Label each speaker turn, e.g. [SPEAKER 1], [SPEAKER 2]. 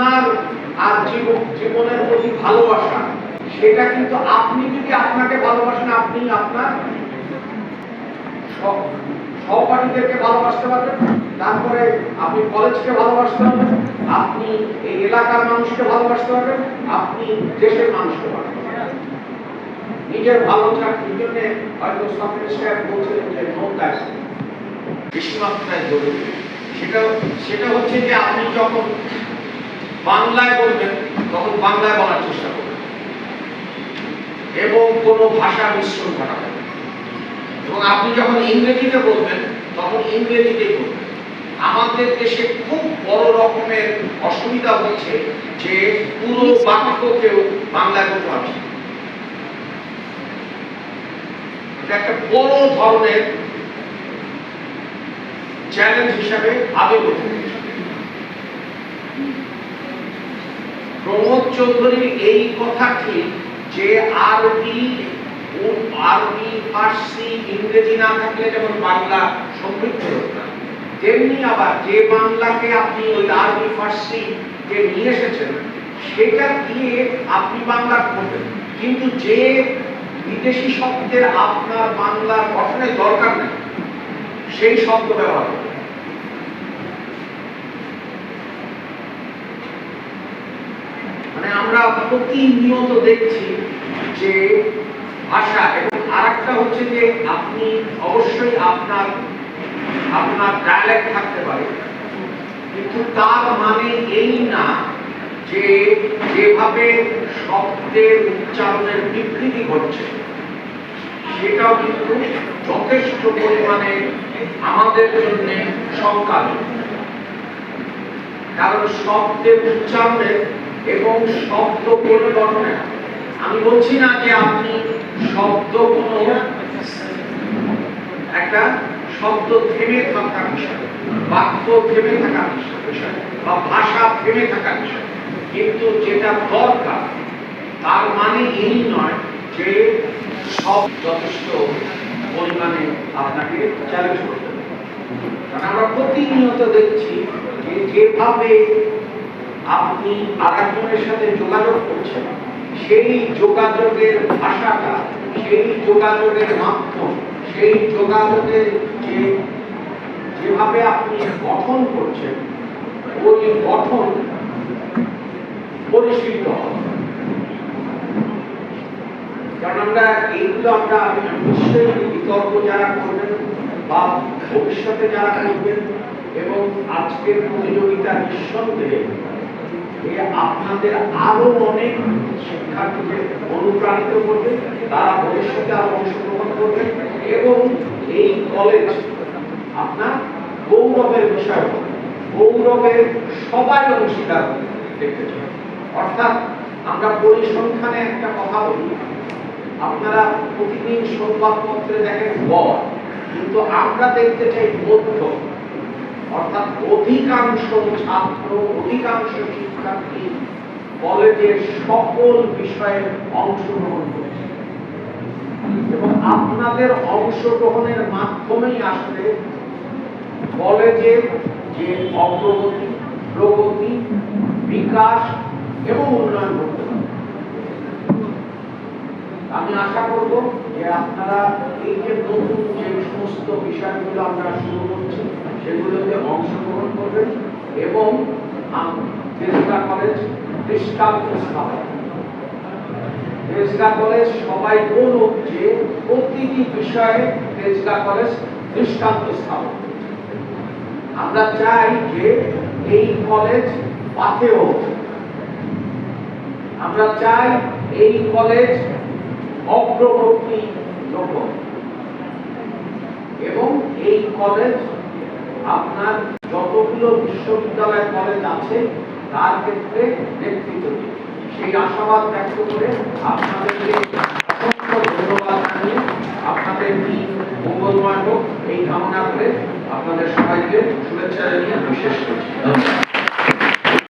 [SPEAKER 1] আপনার আর জীবনের প্রতি ভালোবাসা, সেটা কিন্তু আপনি যদি আপনাকে ভালোবাসেন, আপনি আপনার সহপাঠীদেরকে ভালোবাসতে পারবেন, তারপরে আপনি কলেজকে ভালোবাসতে পারবেন, আপনি এই এলাকার মানুষকে ভালোবাসতে পারবেন, আপনি দেশের মানুষকে ভালোবাসতে পারবেন। নিজের ভালো চাকরির জন্য হয়তো সরকারি সাহেব বলছিলেন যে নৌকায় বেশি মাত্রায় জরুরি। সেটা হচ্ছে যে আপনি যখন বাংলায় বলবেন তখন বাংলায় বলার চেষ্টা করবেন এবং কোনো ভাষা মিশ্রণ ঘটাবেন, এবং আপনি যখন ইংরেজিতে বলবেন তখন ইংরেজিতেই বলবেন। আমাদের দেশে খুব বড় রকমের অসুবিধা হচ্ছে যে পুরো বাক্য কেউ বাংলায় বলতে পারছে। এটা একটা বড় ধরনের চ্যালেঞ্জ হিসাবে আবির্ভূত হয়েছে। প্রমোদ চৌধুরীর এই কথাটি যে আরবি, ফার্সি, ইংরেজি না থাকলে যেমন বাংলা সমৃদ্ধ হতো না, তেমনি আবার যে বাংলাকে আপনি ওই আরবি ফার্সি যে নিয়ে এসেছেন সেটা দিয়ে আপনি বাংলা করবেন, কিন্তু যে বিদেশি শব্দের আপনার বাংলার গঠনের দরকার নেই সেই শব্দ ব্যবহার করবেন। মানে আমরা প্রতিনিয়ত দেখছি যে ভাষা, এবং আরেকটা হচ্ছে যে আপনি অবশ্যই আপনার ডায়ালেক্ট থাকতে পারে, কিন্তু তার মানে এই না যে যেভাবে শব্দের উচ্চারণের বিকৃতি ঘটছে সেটাও কিন্তু যথেষ্ট পরিমাণে আমাদের জন্য শঙ্কাজনক। কারণ শব্দের উচ্চারণের এবং শব্দ পরিবর্তনের, আমি বলছি না যে আপনি শব্দ কোনো একটা শব্দ থেমে থাকার বিষয়, বাক্য থেমে থাকার বিষয় বা ভাষা থেমে থাকার বিষয়, কিন্তু যেটা দরকার তার মানে এই নয় যে সব যথেষ্ট পরিমাণে আপনাকে চ্যালেঞ্জ করতে হবে। কারণ আমরা প্রতিনিয়ত দেখছি যে যেভাবে আপনি আরেকজনের সাথে যোগাযোগ করছেন, সেই যোগাযোগের ভাষাটা, সেই যোগাযোগের মাধ্যম, সেই যোগাযোগের যেভাবে আপনি গঠন করছেন, ওই গঠন পরিশীলিত হবে। কারণ আমরা নিশ্চয়ই বিতর্ক যারা করবেন বা ভবিষ্যতে যারা করবেন, এবং আজকের প্রতিযোগিতা নিঃসন্দেহে আপনাদের আরো অনেক শিক্ষার্থীকে অনুপ্রাণিত করবে, তারা ভবিষ্যতে আরো অংশগ্রহণ করবে, এবং এই কলেজ আপনার গৌরবের বিষয় হবে, গৌরবের সবাই অংশীদার দেখতে চাই। অর্থাৎ আমরা পরিসংখ্যানে একটা কথা বলি, আপনারা প্রতিদিন সংবাদপত্রে দেখেন গড়, কিন্তু আমরা দেখতে চাই মধ্য, অর্থাৎ অধিকাংশ ছাত্র, অধিকাংশ শিক্ষার্থী কলেজের সকল বিষয়ে অংশগ্রহণ করছে, এবং আপনাদের অংশগ্রহণের মাধ্যমেই আসলে কলেজের যে অগ্রগতি, প্রগতি, বিকাশ এবং উন্নয়ন করতে পারে। আমি আশা করব যে আপনারা এই যে নতুন যে সমস্ত বিষয়গুলো আমরা শুরু করছি সেগুলোতে অংশগ্রহণ করবেন, এবং তেজগাঁ কলেজ দৃষ্টান্ত স্থাপন, তেজগাঁ কলেজ সবাই বলুক যে প্রতিটি বিষয়ে তেজগাঁ কলেজ দৃষ্টান্ত স্থাপন। আমরা চাই যে এই কলেজ পাথেয়, আমরা চাই এই কলেজ অগ্রবর্তী যোগ্য, এবং এই কলেজ আপনার যতগুলো বিশ্ববিদ্যালয় কলেজ আছে তার ক্ষেত্রে নেতৃত্ব দিবে। সেই আশাবাদ ব্যক্ত করে আপনাদেরকে অসংখ্য ধন্যবাদ জানিয়ে আপনাদের দিন মঙ্গলময় হোক এই কামনা করে আপনাদের সবাইকে শুভেচ্ছা জানিয়ে আমি শেষ করছি।